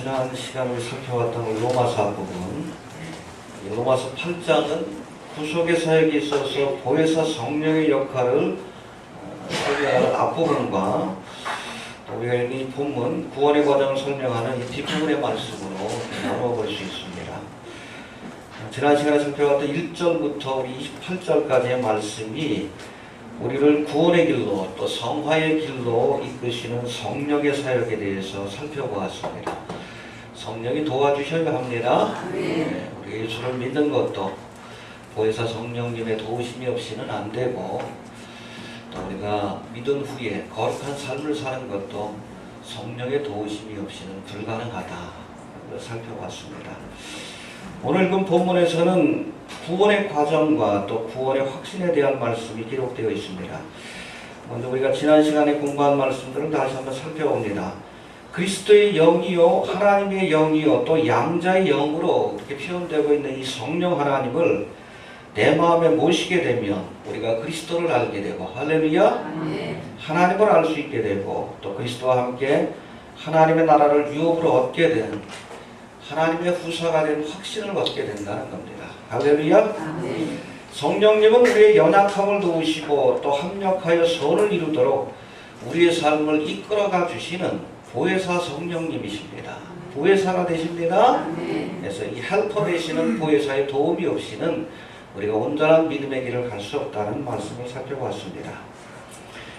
지난 시간을 살펴왔던 로마서 부분, 로마서 8장은 구속의 사역에 있어서 보혜사 성령의 역할을 설명하는 앞부분과 우리가 이 본문 구원의 과정을 설명하는 이 뒷부분의 말씀으로 나눠볼 수 있습니다. 지난 시간에 살펴봤던 1절부터 우리 28절까지의 말씀이 우리를 구원의 길로 또 성화의 길로 이끄시는 성령의 사역에 대해서 살펴보았습니다. 성령이 도와주셔야 합니다. 네, 우리 예수를 믿는 것도 보혜사 성령님의 도우심이 없이는 안 되고, 또 우리가 믿은 후에 거룩한 삶을 사는 것도 성령의 도우심이 없이는 불가능하다. 살펴봤습니다. 오늘 읽은 본문에서는 구원의 과정과 또 구원의 확신에 대한 말씀이 기록되어 있습니다. 먼저 우리가 지난 시간에 공부한 말씀들을 다시 한번 살펴봅니다. 그리스도의 영이요 하나님의 영이요 또 양자의 영으로 이렇게 표현되고 있는 이 성령 하나님을 내 마음에 모시게 되면 우리가 그리스도를 알게 되고, 할렐루야, 하나님을 알 수 있게 되고, 또 그리스도와 함께 하나님의 나라를 유업으로 얻게 되는, 하나님의 후사가 된 확신을 얻게 된다는 겁니다. 할렐루야. 성령님은 우리의 연약함을 도우시고 또 합력하여 선을 이루도록 우리의 삶을 이끌어가 주시는 보혜사 성령님이십니다. 보혜사가 되십니다. 그래서 이 헬퍼 되시는 보혜사의 도움이 없이는 우리가 온전한 믿음의 길을 갈 수 없다는 말씀을 살펴봤습니다.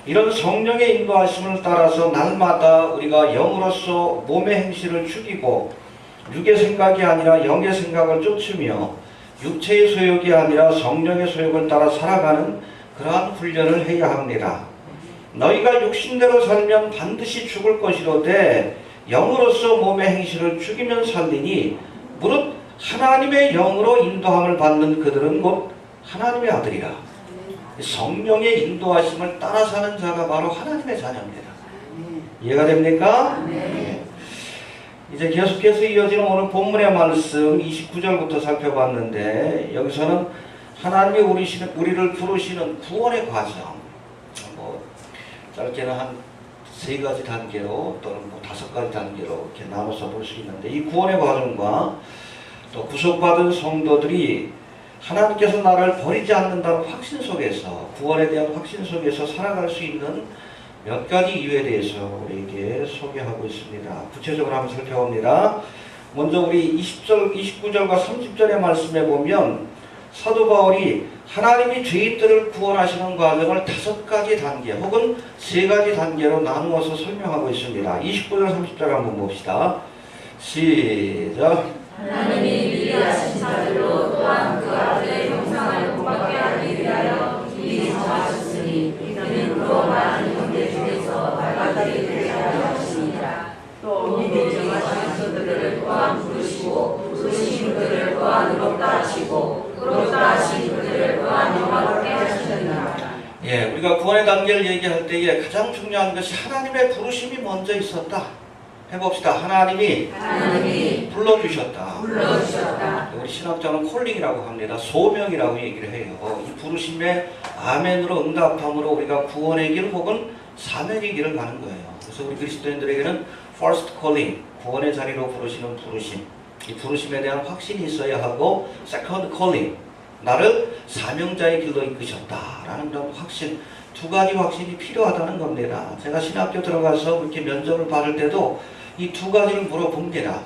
이런 성령의 인도하심을 따라서 날마다 우리가 영으로서 몸의 행실을 죽이고 육의 생각이 아니라 영의 생각을 쫓으며 육체의 소욕이 아니라 성령의 소욕을 따라 살아가는 그러한 훈련을 해야 합니다. 너희가 육신대로 살면 반드시 죽을 것이로되 영으로서 몸의 행실을 죽이면 살리니 무릇 하나님의 영으로 인도함을 받는 그들은 곧 하나님의 아들이라. 성령의 인도하심을 따라 사는 자가 바로 하나님의 자녀입니다. 이해가 됩니까? 네. 이제 계속해서 이어지는 오늘 본문의 말씀 29절부터 살펴봤는데, 여기서는 하나님이 우리를 부르시는 구원의 과정, 짧게는 한 3가지 단계로 또는 5가지 단계로 이렇게 나눠서 볼 수 있는데, 이 구원의 과정과 또 구속받은 성도들이 하나님께서 나를 버리지 않는다는 확신 속에서, 구원에 대한 확신 속에서 살아갈 수 있는 몇 가지 이유에 대해서 우리에게 소개하고 있습니다. 구체적으로 한번 살펴봅니다. 먼저 우리 20절, 29절과 30절의 말씀에 보면 사도 바울이 하나님이 죄인들을 구원하시는 과정을 5가지 단계 혹은 3가지 단계로 나누어서 설명하고 있습니다. 29절, 30절 한번 봅시다. 시작. 하나님이 미리 하신 자들로 또한 그 아들의 형상을 본받게 하기 위하여 미리 정하셨으니 이는 그로 많은 형제 중에서 말같이 되게 하려 하십니다. 또 미리 정하신 그들을 또한 부르시고 부르신 그들을 또한 의롭다 하시고 의롭다 하신 그들을 또한 영화롭게 하시느니라. 예, 우리가 구원의 단계를 얘기할 때에 가장 중요한 것이 하나님의 부르심이 먼저 있었다. 해봅시다. 하나님이 불러주셨다. 우리 신학자는 콜링이라고 합니다. 소명이라고 얘기를 해요. 이 부르심에 아멘으로 응답함으로 우리가 구원의 길 혹은 사명의 길을 가는 거예요. 그래서 우리 그리스도인들에게는 first calling, 구원의 자리로 부르시는 부르심, 이 부르심에 대한 확신이 있어야 하고 second calling, 나를 사명자의 길로 이끄셨다라는 그런 확신, 2가지 확신이 필요하다는 겁니다. 제가 신학교 들어가서 그렇게 면접을 받을 때도 이 2가지를 물어봅니다.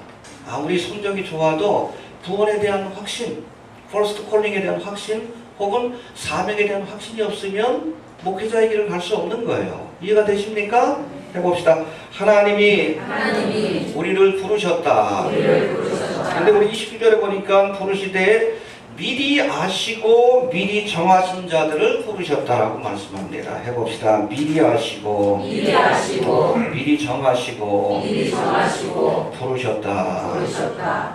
아무리 성적이 좋아도 구원에 대한 확신, 퍼스트 콜링에 대한 확신 혹은 사명에 대한 확신이 없으면 목회자의 길을 갈 수 없는 거예요. 이해가 되십니까? 해봅시다. 하나님이 우리를 부르셨다. 근데 우리 29절에 보니까 부르시되 미리 아시고 미리 정하신 자들을 부르셨다라고 말씀합니다. 해봅시다. 미리 아시고 미리 정하시고 부르셨다.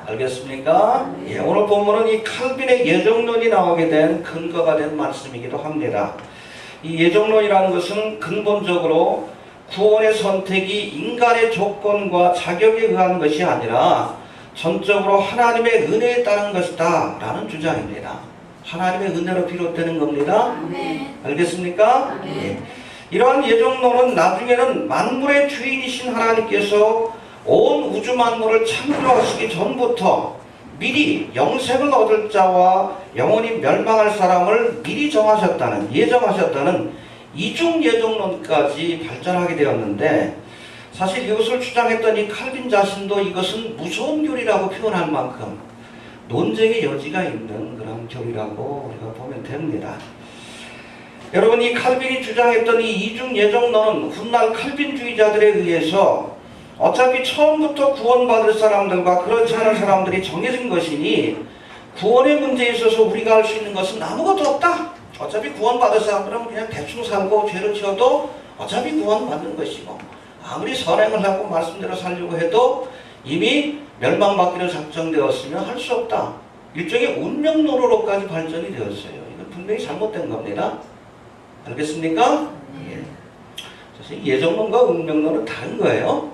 알겠습니까? 예, 오늘 본문은 이 칼빈의 예정론이 나오게 된 근거가 된 말씀이기도 합니다. 이 예정론이라는 것은 근본적으로 구원의 선택이 인간의 조건과 자격에 의한 것이 아니라 전적으로 하나님의 은혜에 따른 것이다 라는 주장입니다. 하나님의 은혜로 비롯되는 겁니다. 알겠습니까? 예. 이러한 예정론은 나중에는 만물의 주인이신 하나님께서 온 우주 만물을 창조하시기 전부터 미리 영생을 얻을 자와 영원히 멸망할 사람을 미리 정하셨다는, 예정하셨다는 이중 예정론까지 발전하게 되었는데, 사실 이것을 주장했던 이 칼빈 자신도 이것은 무서운 교리라고 표현할 만큼 논쟁의 여지가 있는 그런 교리라고 우리가 보면 됩니다. 여러분, 이 칼빈이 주장했던 이 이중 예정론은 훗날 칼빈주의자들에 의해서 어차피 처음부터 구원받을 사람들과 그렇지 않은 사람들이 정해진 것이니 구원의 문제에 있어서 우리가 할 수 있는 것은 아무것도 없다. 어차피 구원받을 사람들은 그냥 대충 살고 죄를 지어도 어차피 구원받는 것이고, 아무리 선행을 하고 말씀대로 살려고 해도 이미 멸망받기로 작정되었으면 할 수 없다. 일종의 운명론으로까지 발전이 되었어요. 이건 분명히 잘못된 겁니다. 알겠습니까? 예. 사실 예정론과 운명론은 다른 거예요.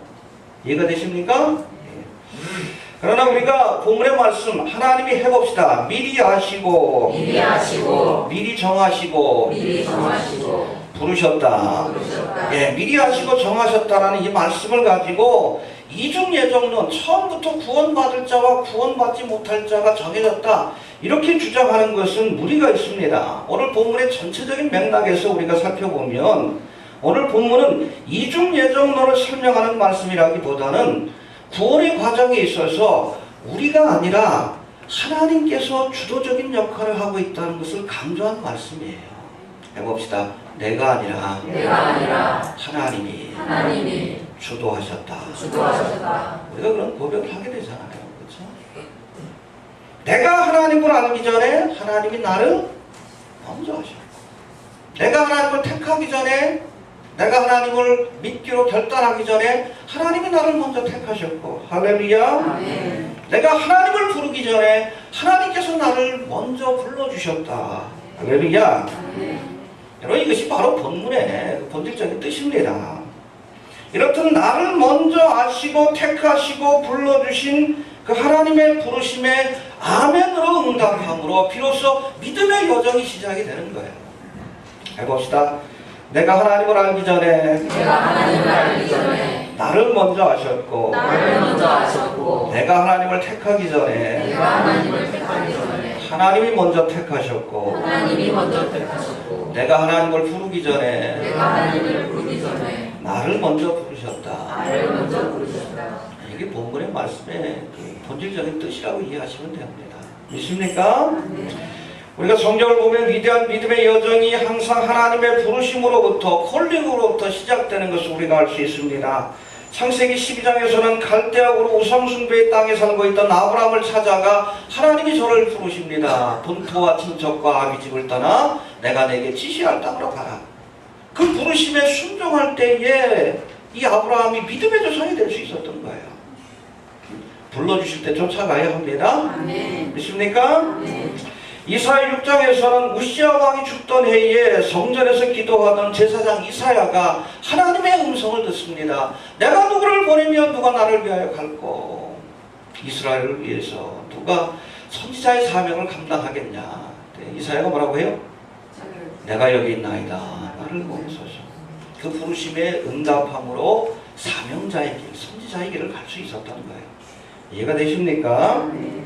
이해가 되십니까? 예. 그러나 우리가 본문의 말씀 하나님이 해봅시다. 미리 아시고 미리 정하시고 부르셨다. 예, 미리 아시고 정하셨다라는 이 말씀을 가지고 이중 예정론, 처음부터 구원받을 자와 구원받지 못할 자가 정해졌다, 이렇게 주장하는 것은 무리가 있습니다. 오늘 본문의 전체적인 맥락에서 우리가 살펴보면 오늘 본문은 이중 예정론을 설명하는 말씀이라기보다는 구원의 과정에 있어서 우리가 아니라 하나님께서 주도적인 역할을 하고 있다는 것을 강조한 말씀이에요. 해봅시다. 내가 아니라 하나님이 주도하셨다. 우리가 그런 고백을 하게 되잖아요. 그렇죠? 내가 하나님을 알기 전에 하나님이 나를 먼저 하셨고, 내가 하나님을 택하기 전에, 내가 하나님을 믿기로 결단하기 전에 하나님이 나를 먼저 택하셨고, 할렐루야. 아멘. 내가 하나님을 부르기 전에 하나님께서 나를 먼저 불러주셨다. 할렐루야. 아멘. 여러분, 이것이 바로 본문의 본질적인 뜻입니다. 이렇듯 나를 먼저 아시고 택하시고 불러주신 그 하나님의 부르심에 아멘으로 응답함으로 비로소 믿음의 여정이 시작이 되는 거예요. 해봅시다. 내가 하나님을 알기 전에 나를 먼저 아셨고, 내가 하나님을 택하기 전에 하나님이 먼저 택하셨고, 내가 하나님을 부르기 전에 나를 먼저 부르셨다. 이게 본문의 말씀의 본질적인 뜻이라고 이해하시면 됩니다. 믿습니까? 우리가 성경을 보면 위대한 믿음의 여정이 항상 하나님의 부르심으로부터, 콜링으로부터 시작되는 것을 우리가 알 수 있습니다. 창세기 12장에서는 갈대아우르 우상숭배의 땅에 살고 있던 아브라함을 찾아가 하나님이 저를 부르십니다. 본토와 친척과 아비집을 떠나 내가 내게 지시할 땅으로 가라. 그 부르심에 순종할 때에 이 아브라함이 믿음의 조상이 될 수 있었던 거예요. 불러주실 때 쫓아가야 합니다. 아멘. 믿습니까? 아멘. 이사야 6장에서는 우시야 왕이 죽던 해에 성전에서 기도하던 제사장 이사야가 하나님의 음성을 듣습니다. 내가 누구를 보내면 누가 나를 위하여 갈고, 이스라엘을 위해서 누가 선지자의 사명을 감당하겠냐. 이사야가 뭐라고 해요? 내가 여기 있나이다. 나를 보내소서. 그 부르심에 응답함으로 사명자의 길, 선지자의 길을 갈 수 있었다는 거예요. 이해가 되십니까? 네.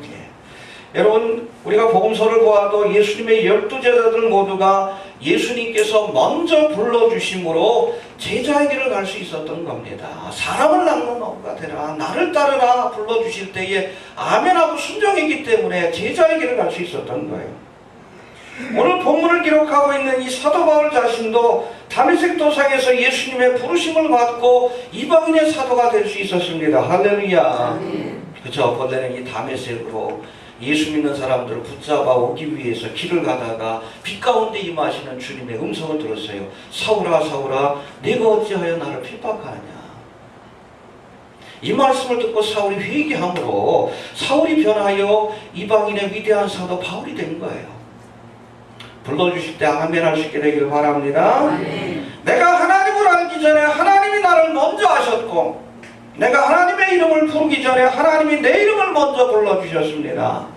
여러분, 우리가 복음서를 보아도 예수님의 12제자들 모두가 예수님께서 먼저 불러주심으로 제자의 길을 갈 수 있었던 겁니다. 사람을 낚는 어부가 되라, 나를 따르라 불러주실 때에 아멘하고 순종했기 때문에 제자의 길을 갈 수 있었던 거예요. 오늘 본문을 기록하고 있는 이 사도 바울 자신도 다메섹 도상에서 예수님의 부르심을 받고 이방인의 사도가 될 수 있었습니다. 할렐루야. 그렇죠. 본래는 이 다메섹으로 예수 믿는 사람들을 붙잡아 오기 위해서 길을 가다가 빛 가운데 임하시는 주님의 음성을 들었어요. 사울아 사울아 네가 어찌하여 나를 핍박하느냐. 이 말씀을 듣고 사울이 회개함으로 사울이 변하여 이방인의 위대한 사도 바울이 된 거예요. 불러주실 때 아멘 할 수 있게 되기를 바랍니다. 아멘. 내가 하나님을 알기 전에 하나님이 나를 먼저 아셨고, 내가 하나님의 이름을 부르기 전에 하나님이 내 이름을 먼저 불러주셨습니다.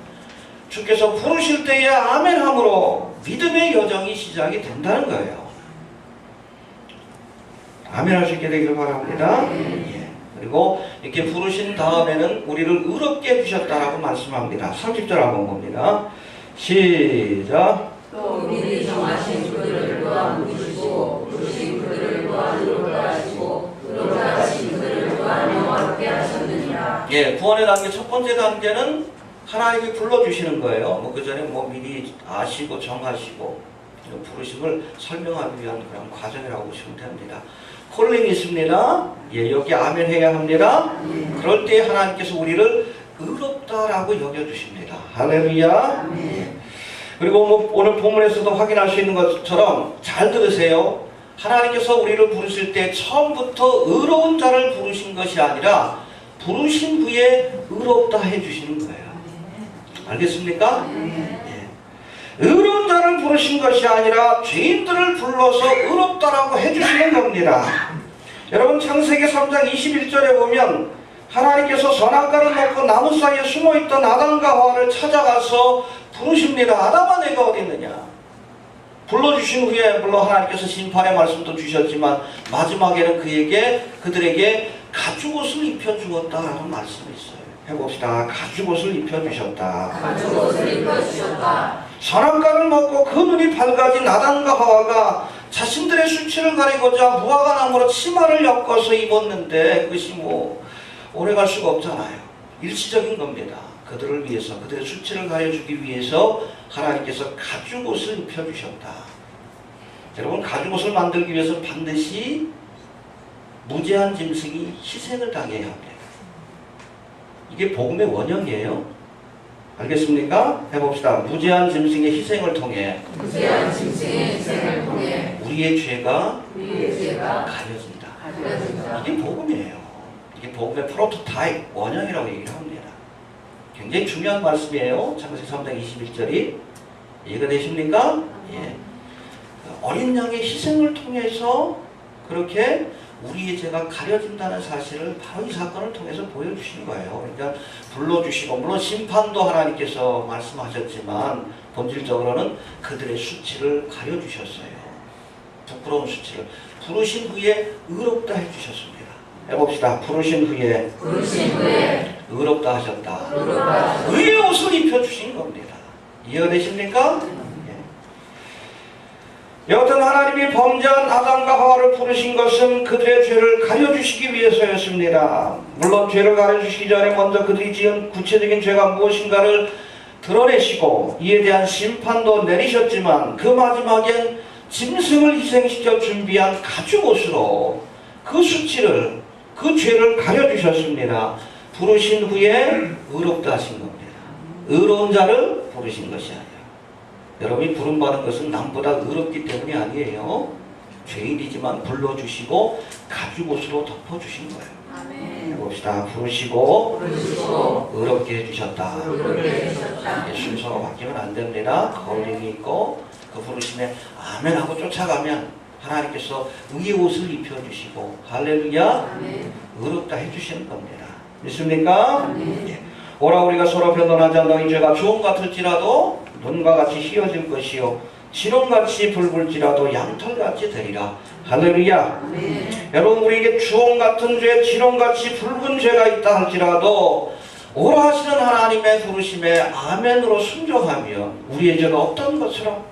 주께서 부르실 때에 아멘함으로 믿음의 여정이 시작이 된다는 거예요. 아멘 할 수 있게 되기를 바랍니다. 예. 그리고 이렇게 부르신 다음에는 우리를 의롭게 해주셨다라고 말씀합니다. 30절 한번 봅니다. 시작. 또 미리 정하신 그들을 또한 부르시고 부르신 그들을 또한 의롭게 하시고 의롭게 하신 그들을 또한 영화롭게 하셨느니라. 예, 구원의 단계 첫 번째 단계는 하나님이 불러주시는 거예요. 뭐 그 전에 뭐 미리 아시고 정하시고 부르심을 설명하기 위한 그런 과정이라고 보시면 됩니다. 콜링이 있습니다. 예, 여기 아멘 해야 합니다. 그럴 때 하나님께서 우리를 의롭다라고 여겨주십니다. 할렐루야. 예. 그리고 뭐 오늘 본문에서도 확인할 수 있는 것처럼 잘 들으세요. 하나님께서 우리를 부르실 때 처음부터 의로운 자를 부르신 것이 아니라 부르신 후에 의롭다 해주시는 거예요. 알겠습니까? 예. 의로운 자를 부르신 것이 아니라 죄인들을 불러서 의롭다라고 해주시는 겁니다. 여러분 창세기 3장 21절에 보면 하나님께서 선악과를 먹고 나무 사이에 숨어있던 아담과 하와를 찾아가서 부르십니다. 아담아 내가 어디 있느냐. 불러주신 후에 물론 하나님께서 심판의 말씀도 주셨지만 마지막에는 그들에게 가죽옷을 입혀주었다라는 말씀이 있어요. 해봅시다. 가죽옷을 입혀주셨다. 가죽옷을 입혀주셨다. 선악과를 먹고 그 눈이 밝아진 아담과 하와가 자신들의 수치를 가리고자 무화과 나무로 치마를 엮어서 입었는데 그것이 뭐 오래갈 수가 없잖아요. 일시적인 겁니다. 그들을 위해서 그들의 수치를 가려주기 위해서 하나님께서 가죽옷을 입혀주셨다. 여러분 가죽옷을 만들기 위해서는 반드시 무죄한 짐승이 희생을 당해야 합니다. 이게 복음의 원형이에요. 알겠습니까? 해봅시다. 무죄한 짐승의 희생을 통해 우리의 죄가 가려진다. 이게 복음이에요. 이게 복음의 프로토타입, 원형이라고 얘기를 합니다. 굉장히 중요한 말씀이에요. 창세기 3장 21절이 이해가 되십니까? 예. 어린 양의 희생을 통해서 그렇게 우리의 죄가 가려진다는 사실을 바로 이 사건을 통해서 보여주시는 거예요. 그러니까 불러주시고 물론 심판도 하나님께서 말씀하셨지만 본질적으로는 그들의 수치를 가려주셨어요. 부끄러운 수치를 부르신 후에 의롭다 해주셨습니다. 해봅시다. 부르신 후에 의롭다 하셨다. 의의 옷을 입혀주신 겁니다. 이해가 되십니까? 여하튼 하나님이 범죄한 아담과 하와를 부르신 것은 그들의 죄를 가려주시기 위해서였습니다. 물론 죄를 가려주시기 전에 먼저 그들이 지은 구체적인 죄가 무엇인가를 드러내시고 이에 대한 심판도 내리셨지만 그 마지막엔 짐승을 희생시켜 준비한 가죽옷으로 그 수치를 그 죄를 가려주셨습니다. 부르신 후에 의롭다 하신 겁니다. 의로운 자를 부르신 것이 아니에요. 여러분이 부름받은 것은 남보다 의롭기 때문이 아니에요. 죄인이지만 불러주시고 가죽옷으로 덮어주신 거예요. 아멘. 해봅시다. 부르시고 의롭게 해주셨다. 순서가 바뀌면 안 됩니다. 거울링이 있고 그 부르심에 아멘 하고 쫓아가면 하나님께서 의의 옷을 입혀주시고 할렐루야 의롭다 해주시는 겁니다. 믿습니까? 예. 오라 우리가 서로 변론하자. 너희 죄가 주홍 같을지라도 눈과 같이 희어질 것이요 진홍같이 붉을지라도 양털같이 되리라. 할렐루야. 여러분 우리에게 주홍 같은 죄 진홍같이 붉은 죄가 있다 할지라도 오라 하시는 하나님의 부르심에 아멘으로 순종하면 우리의 죄가 어떤 것처럼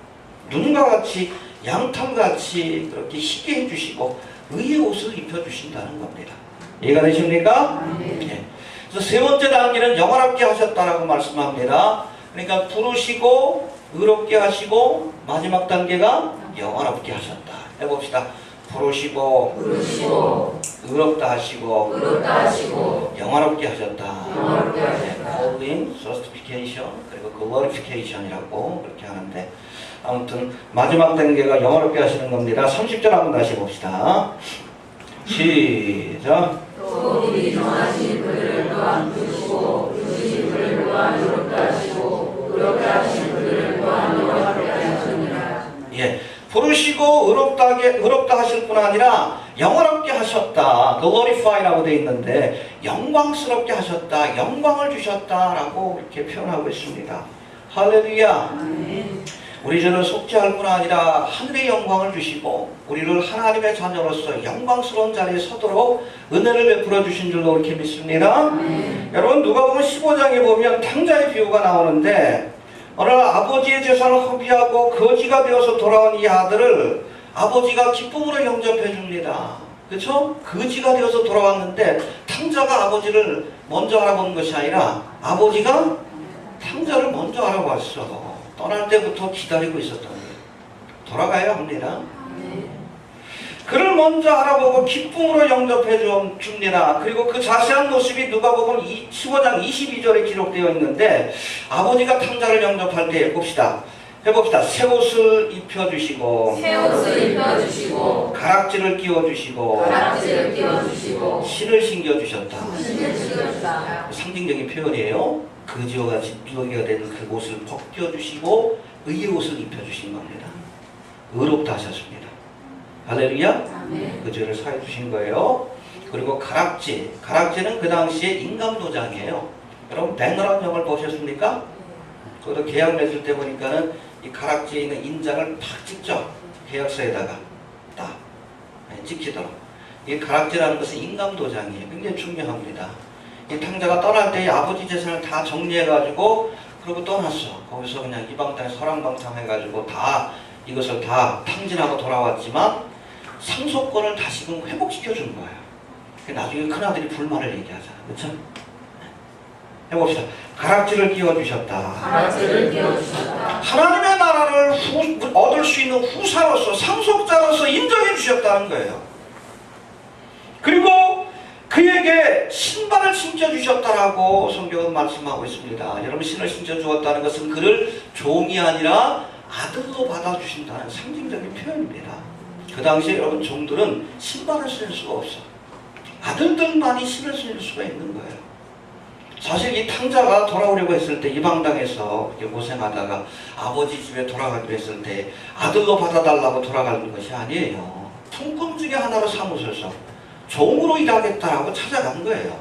눈과 같이 양털같이 그렇게 희게 해주시고 의의 옷을 입혀주신다는 겁니다. 이해가 되십니까? 네. 그래서 세 번째 단계는 영화롭게 하셨다라고 말씀합니다. 그러니까 부르시고 의롭게 하시고 마지막 단계가 영화롭게 하셨다. 해봅시다. 부르시고 의롭다 하시고 영화롭게 하셨다. Calling, Justification, 그리고 Glorification이라고 그렇게 하는데 아무튼 마지막 단계가 영화롭게 하시는 겁니다. 30절 한번 다시 봅시다. 시작. 또 미리 정하신 그들을 또한 부르시고 부르신 그들을 또한 의롭게 하시고 의롭게 하신 그들을 또한 영화롭게 하셨느니라. 예, 부르시고 의롭다 하실 뿐 아니라 영화롭게 하셨다. glorify라고 되어 있는데 영광스럽게 하셨다. 영광을 주셨다라고 이렇게 표현하고 있습니다. 할렐루야. 우리 죄를 속죄할 뿐 아니라 하늘의 영광을 주시고 우리를 하나님의 자녀로서 영광스러운 자리에 서도록 은혜를 베풀어 주신 줄로 이렇게 믿습니다. 여러분 누가복음 15장에 보면 탕자의 비유가 나오는데 어느 날 아버지의 재산을 허비하고 거지가 되어서 돌아온 이 아들을 아버지가 기쁨으로 영접해 줍니다. 그렇죠? 거지가 되어서 돌아왔는데 탕자가 아버지를 먼저 알아보는 것이 아니라 아버지가 탕자를 먼저 알아봤어. 떠날 때부터 기다리고 있었던 거예요. 돌아가야 합니다. 그를 먼저 알아보고 기쁨으로 영접해 줍니다. 그리고 그 자세한 모습이 누가복음 15장 22절에 기록되어 있는데 아버지가 탕자를 영접할 때 해봅시다. 새 옷을 입혀주시고 가락지를 끼워주시고 신을 신겨주셨다. 상징적인 표현이에요. 거지와 같이 누더기가 된 그 옷을 벗겨주시고 의의 옷을 입혀주신 겁니다. 의롭다 하셨습니다. 할렐루야. 그 죄를 사해 주신 거예요. 그리고 가락지는 그 당시에 임금도장이에요. 여러분 백너란 영을 보셨습니까? 그것도 계약 맺을 때 보니까는 이 가락지에 있는 인장을 팍 찍죠. 계약서에다가 딱 찍히도록. 이 가락지라는 것은 임금도장이에요. 굉장히 중요합니다. 이 탕자가 떠날 때 아버지 재산을 다 정리해가지고 그러고 떠났어. 거기서 그냥 이방 땅에 설왕방탕해가지고 다 이것을 다 탕진하고 돌아왔지만 상속권을 다시금 회복시켜준 거예요. 나중에 큰아들이 불만을 얘기하잖아. 그렇죠? 해봅시다. 가락지를 끼워주셨다. 하나님의 나라를 얻을 수 있는 후사로서 상속자로서 인정해 주셨다는 거예요. 그리고 그에게 신발을 신겨주셨다라고 성경은 말씀하고 있습니다. 여러분 신을 신겨주었다는 것은 그를 종이 아니라 아들로 받아주신다는 상징적인 표현입니다. 그 당시에 여러분 종들은 신발을 신을 수가 없어. 아들들만이 신을 신을 수가 있는 거예요. 사실 이 탕자가 돌아오려고 했을 때 이방 땅에서 고생하다가 아버지 집에 돌아가기로 했을 때 아들로 받아달라고 돌아가는 것이 아니에요. 품꾼 중에 하나로 삼으셔서 종으로 일하겠다라고 찾아간 거예요.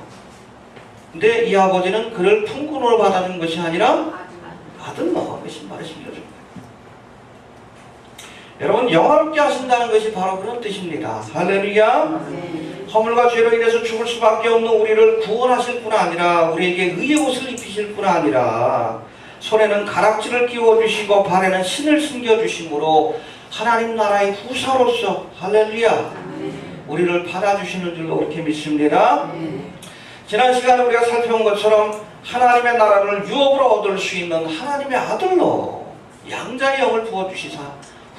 근데 이 아버지는 그를 품꾼으로 받아준 것이 아니라 아들로 신발을 신겨준 거예요. 여러분 영화롭게 하신다는 것이 바로 그런 뜻입니다. 할렐루야. 허물과 죄로 인해서 죽을 수밖에 없는 우리를 구원하실 뿐 아니라 우리에게 의의 옷을 입히실 뿐 아니라 손에는 가락지를 끼워주시고 발에는 신을 신겨주심으로 하나님 나라의 후사로서 할렐루야 우리를 받아주시는 줄로 그렇게 믿습니다. 지난 시간에 우리가 살펴본 것처럼 하나님의 나라를 유업으로 얻을 수 있는 하나님의 아들로 양자의 영을 부어주시사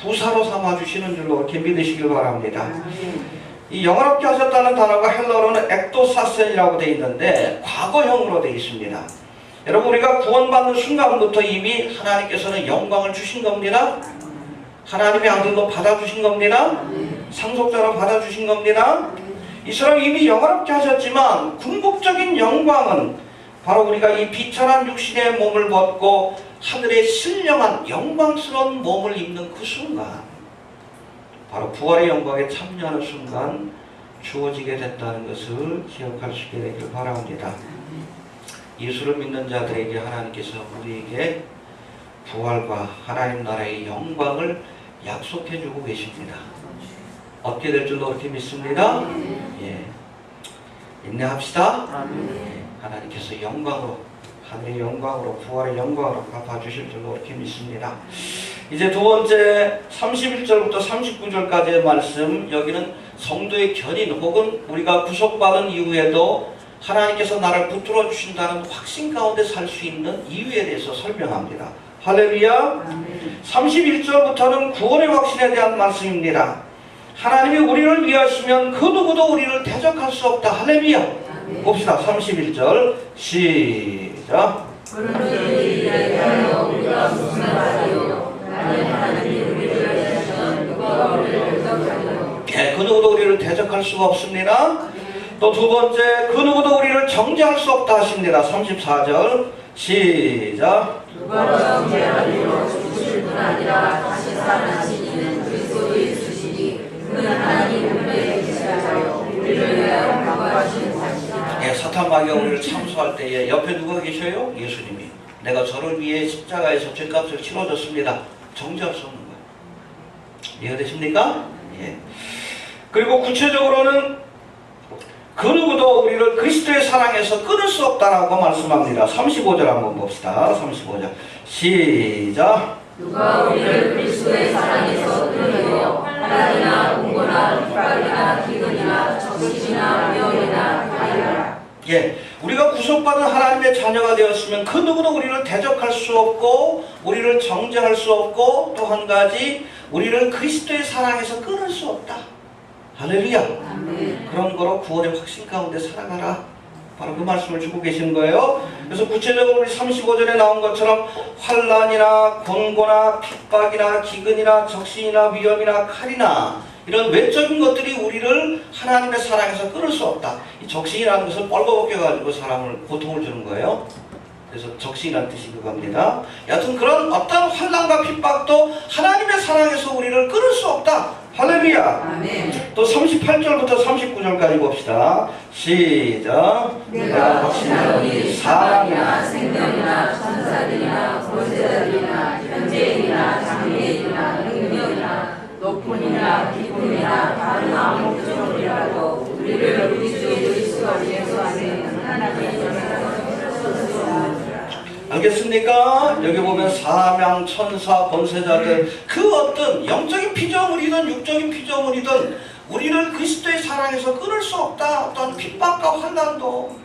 후사로 삼아주시는 줄로 그렇게 믿으시길 바랍니다. 이 영화롭게 하셨다는 단어가 헬라어로는 엑도사센이라고 되어 있는데 과거형으로 되어 있습니다. 여러분 우리가 구원받는 순간부터 이미 하나님께서는 영광을 주신 겁니다. 하나님의 아들로 받아주신 겁니다. 상속자로 받아주신 겁니다. 이처럼 이미 영화롭게 하셨지만 궁극적인 영광은 바로 우리가 이 비천한 육신의 몸을 벗고 하늘의 신령한 영광스러운 몸을 입는 그 순간 바로 부활의 영광에 참여하는 순간 주어지게 된다는 것을 기억할 수 있게 되기를 바랍니다. 예수를 믿는 자들에게 하나님께서 우리에게 부활과 하나님 나라의 영광을 약속해 주고 계십니다. 얻게 될 줄로 그렇게 믿습니다. 예. 인내합시다. 예. 하나님께서 영광으로 하늘의 영광으로 부활의 영광으로 갚아주실 줄로 그렇게 믿습니다. 이제 두 번째 31절부터 39절까지의 말씀, 여기는 성도의 견인 혹은 우리가 구속받은 이후에도 하나님께서 나를 붙들어 주신다는 확신 가운데 살 수 있는 이유에 대해서 설명합니다. 할렐루야. 31절부터는 구원의 확신에 대한 말씀입니다. 하나님이 우리를 위하시면 그 누구도 우리를 대적할 수 없다. 할렐루야. 봅시다. 31절 시작. 그 누구도 우리를 대적할 수가 없습니다. 또 두 번째, 그 누구도 우리를 정죄할 수 없다 하십니다. 34절 시작. 누가 정죄하리요 죽으실 뿐 아니라 다시 살아나신 이는 그리스도 예수시니 그는 하나님 우리의 계시하여 우리를 위하여 강구하시는 자시니라. 예, 사탄 마귀가 우리를 참수할 때에 옆에 누가 계셔요? 예수님이. 내가 저를 위해 십자가에서 죄값을 치러줬습니다. 정죄할 수 없는 거예요. 이해가 되십니까? 예. 그리고 구체적으로는 그 누구도 우리를 그리스도의 사랑에서 끊을 수 없다라고 말씀합니다. 35절 한번 봅시다. 35절 시작. 누가 우리를 그리스도의 사랑에서 끊으려 환난이나 공고나 핍박이나 기근이나 적신이나 위험이나 가리라. 예, 우리가 구속받은 하나님의 자녀가 되었으면 그 누구도 우리를 대적할 수 없고 우리를 정죄할 수 없고 또 한 가지 우리를 그리스도의 사랑에서 끊을 수 없다. 할렐루야. 아멘. 그런 거로 구원의 확신 가운데 살아가라. 바로 그 말씀을 주고 계신 거예요. 그래서 구체적으로 우리 35절에 나온 것처럼 환난이나 곤고나 핍박이나 기근이나 적신이나 위험이나 칼이나 이런 외적인 것들이 우리를 하나님의 사랑에서 끊을 수 없다. 이 적신이라는 것은 뻘거벗겨가지고 사람을 고통을 주는 거예요. 그래서 적신이라는 뜻이 그겁니다. 여하튼 그런 어떤 환난과 핍박도 하나님의 사랑에서 우리를 끊을 수 없다. 할렐루야. 아멘. 또 38절부터 39절까지 봅시다. 시작. 내가 확신하노니 사람이나 생명이나 천사들이나 권세자들이나 현재인이나 장래인이나 능력이나 높음이나 깊음이나 다른 아무 피조물이라도 우리를 우리 주 그리스도와 예수하는 하나님의 알겠습니까? 여기 보면 사명, 천사, 권세자들 그 어떤 영적인 피조물이든 육적인 피조물이든 우리를 그리스도의 사랑에서 끊을 수 없다. 어떤 핍박과 환난도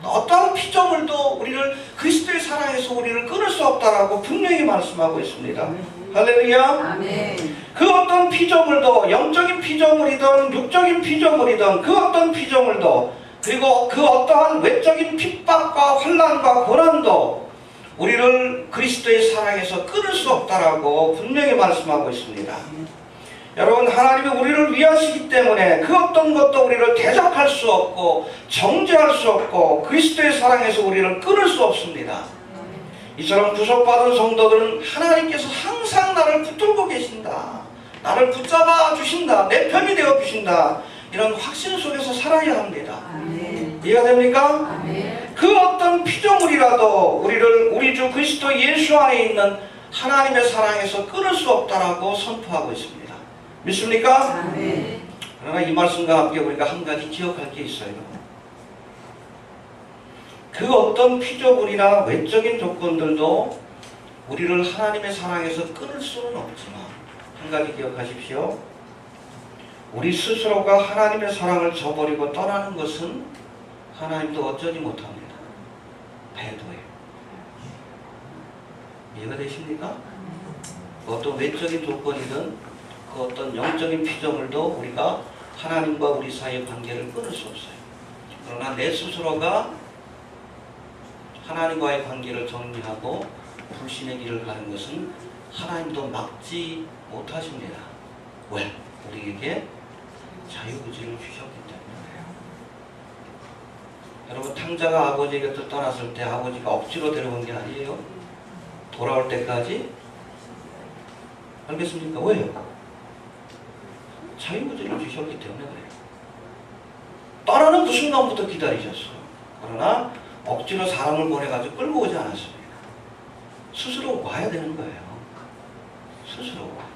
어떤 피조물도 우리를 그리스도의 사랑에서 우리를 끊을 수 없다라고 분명히 말씀하고 있습니다. 할렐루야. 아멘. 그 어떤 피조물도 영적인 피조물이든 육적인 피조물이든 그 어떤 피조물도 그리고 그 어떠한 외적인 핍박과 환난과 고난도 우리를 그리스도의 사랑에서 끊을 수 없다라고 분명히 말씀하고 있습니다. 여러분, 하나님이 우리를 위하시기 때문에 그 어떤 것도 우리를 대적할 수 없고 정죄할 수 없고 그리스도의 사랑에서 우리를 끊을 수 없습니다. 이처럼 구속받은 성도들은 하나님께서 항상 나를 붙들고 계신다, 나를 붙잡아 주신다, 내 편이 되어 주신다, 이런 확신 속에서 살아야 합니다. 아멘. 이해가 됩니까? 아멘. 그 어떤 피조물이라도 우리를 우리 주 그리스도 예수 안에 있는 하나님의 사랑에서 끊을 수 없다라고 선포하고 있습니다. 믿습니까? 아멘. 그러나 이 말씀과 함께 우리가 한 가지 기억할 게 있어요. 그 어떤 피조물이나 외적인 조건들도 우리를 하나님의 사랑에서 끊을 수는 없지만 한 가지 기억하십시오. 우리 스스로가 하나님의 사랑을 저버리고 떠나는 것은 하나님도 어쩌지 못합니다. 배도예요. 이해가 되십니까? 어떤 외적인 조건이든 그 어떤 영적인 피조물도 우리가 하나님과 우리 사이의 관계를 끊을 수 없어요. 그러나 내 스스로가 하나님과의 관계를 정리하고 불신의 길을 가는 것은 하나님도 막지 못하십니다. 왜? 우리에게 자유의지를 주셨기 때문에. 여러분, 탕자가 아버지 곁을 떠났을 때 아버지가 억지로 데려온 게 아니에요. 돌아올 때까지. 알겠습니까? 왜요? 자유의지를 주셨기 때문에 그래요. 떠나는 그 순간부터 기다리셨어요. 그러나 억지로 사람을 보내가지고 끌고 오지 않았습니다. 스스로 와야 되는 거예요. 스스로 와.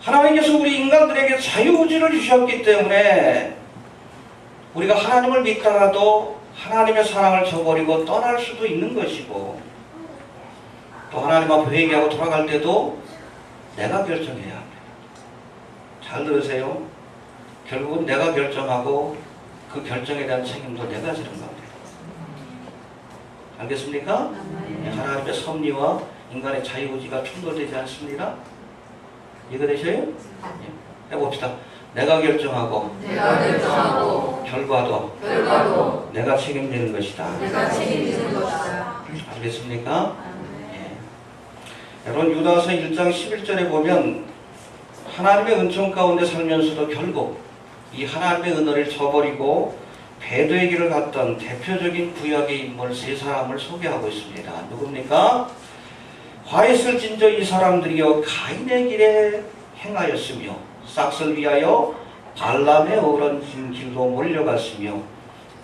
하나님께서 우리 인간들에게 자유의지를 주셨기 때문에 우리가 하나님을 믿다가도 하나님의 사랑을 저버리고 떠날 수도 있는 것이고, 또 하나님 앞에 회개하고 돌아갈 때도 내가 결정해야 합니다. 잘 들으세요. 결국은 내가 결정하고 그 결정에 대한 책임도 내가 지는 겁니다. 알겠습니까? 하나님의 섭리와 인간의 자유의지가 충돌되지 않습니다. 이해되셔요? 해봅시다. 내가 결정하고 결과도 내가 책임지는 것이다. 알겠습니까? 예. 여러분, 유다서 1장 11절에 보면 하나님의 은총 가운데 살면서도 결국 이 하나님의 은혜를 저버리고 배도의 길을 갔던 대표적인 구약의 인물 세 사람을 소개하고 있습니다. 누굽니까? 화했을 진저 이 사람들이여 가인의 길에 행하였으며 싹을 위하여 발람의 어우러진 길로 몰려갔으며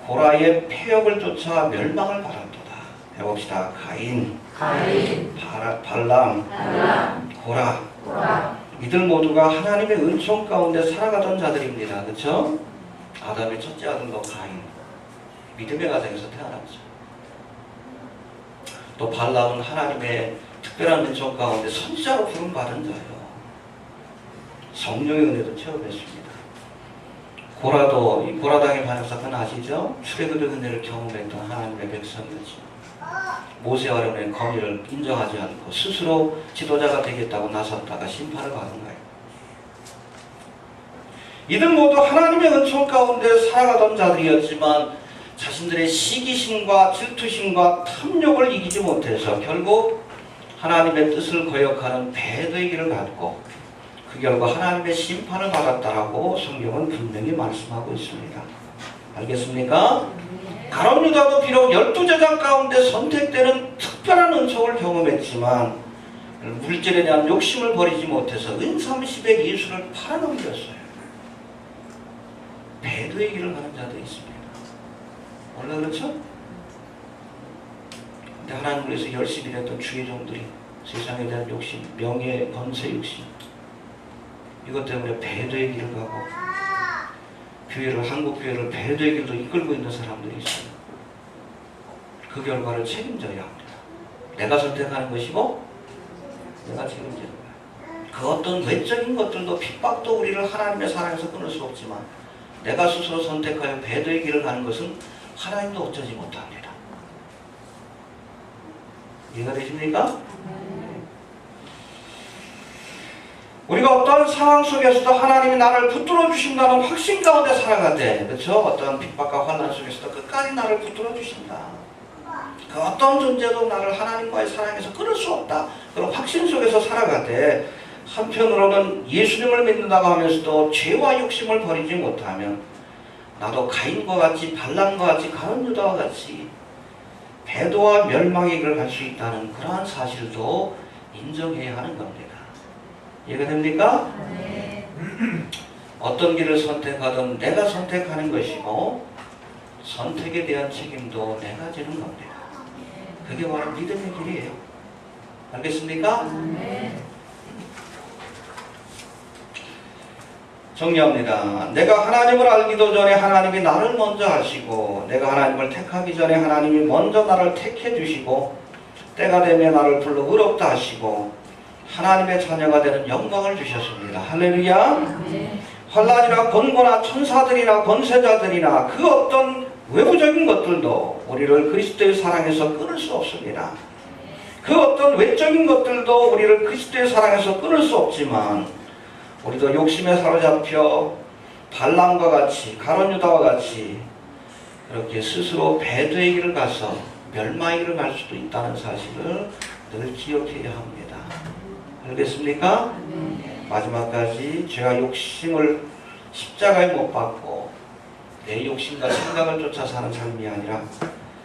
고라의 폐역을 쫓아 멸망을 바란도다. 해봅시다. 가인, 가인, 발람, 발람, 고라. 고라. 이들 모두가 하나님의 은총 가운데 살아가던 자들입니다. 그렇죠? 아담의 첫째 아들도 가인, 믿음의 가정에서 태어났죠. 또 발람은 하나님의 특별한 은총 가운데 선지자로 부름받은 자예요. 성령의 은혜도 체험했습니다. 고라도, 이 고라당의 반역사건 아시죠? 출애굽의 은혜를 경험했던 하나님의 백성이었죠. 모세 아론의 권위를 인정하지 않고 스스로 지도자가 되겠다고 나섰다가 심판을 받은 거예요. 이들 모두 하나님의 은총 가운데 살아가던 자들이었지만 자신들의 시기심과 질투심과 탐욕을 이기지 못해서 결국 하나님의 뜻을 거역하는 배도의 길을 갖고 그 결과 하나님의 심판을 받았다라고 성경은 분명히 말씀하고 있습니다. 알겠습니까? 가룟 유다도 비록 12제자 가운데 선택되는 특별한 은총을 경험했지만 물질에 대한 욕심을 버리지 못해서 은삼십의 예수를 팔아넘겼어요. 배도의 길을 가는 자들이 있습니다. 원래 그렇죠? 근데 하나님을 위해서 열심히 일했던 주의 종들이 세상에 대한 욕심, 명예, 권세 욕심, 이것 때문에 배도의 길을 가고 교회를, 한국 교회를 배도의 길로 이끌고 있는 사람들이 있어요. 그 결과를 책임져야 합니다. 내가 선택하는 것이고 내가 책임지는 거예요. 그 어떤 외적인 것들도 핍박도 우리를 하나님의 사랑에서 끊을 수 없지만 내가 스스로 선택하여 배도의 길을 가는 것은 하나님도 어쩌지 못합니다. 이해가 되십니까? 우리가 어떤 상황 속에서도 하나님이 나를 붙들어 주신다는 확신 가운데 살아가되, 그렇죠? 어떤 핍박과 환난 속에서도 끝까지 나를 붙들어 주신다. 그 어떤 존재도 나를 하나님과의 사랑에서 끊을 수 없다. 그런 확신 속에서 살아가되, 한편으로는 예수님을 믿는다고 하면서도 죄와 욕심을 버리지 못하면 나도 가인과 같이, 발람과 같이, 가룟 유다와 같이 배도와 멸망의 길을 갈 수 있다는 그러한 사실도 인정해야 하는 겁니다. 이해가 됩니까? 네. 어떤 길을 선택하든 내가 선택하는 것이고 선택에 대한 책임도 내가 지는 겁니다. 그게 바로 믿음의 길이에요. 알겠습니까? 네. 정리합니다. 내가 하나님을 알기도 전에 하나님이 나를 먼저 아시고 내가 하나님을 택하기 전에 하나님이 먼저 나를 택해 주시고 때가 되면 나를 불러 의롭다 하시고 하나님의 자녀가 되는 영광을 주셨습니다. 할렐루야. 네. 환난이나 권고나 천사들이나 권세자들이나 그 어떤 외부적인 것들도 우리를 그리스도의 사랑에서 끊을 수 없습니다. 그 어떤 외적인 것들도 우리를 그리스도의 사랑에서 끊을 수 없지만 우리도 욕심에 사로잡혀 발람과 같이, 가룟 유다와 같이 그렇게 스스로 배도의 길을 가서 멸망의 길을 갈 수도 있다는 사실을 늘 기억해야 합니다. 알겠습니까? 마지막까지 제가 욕심을 십자가에 못 박고 내 욕심과 생각을 쫓아 사는 삶이 아니라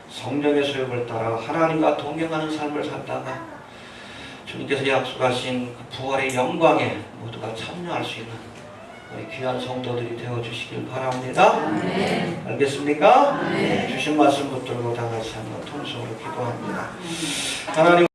성령의 소욕을 따라 하나님과 동행하는 삶을 살다가 주님께서 약속하신 그 부활의 영광에 모두가 참여할 수 있는 우리 귀한 성도들이 되어주시길 바랍니다. 네. 알겠습니까? 네. 주신 말씀 붙들고 다 같이 한번 통성으로 기도합니다. 하나님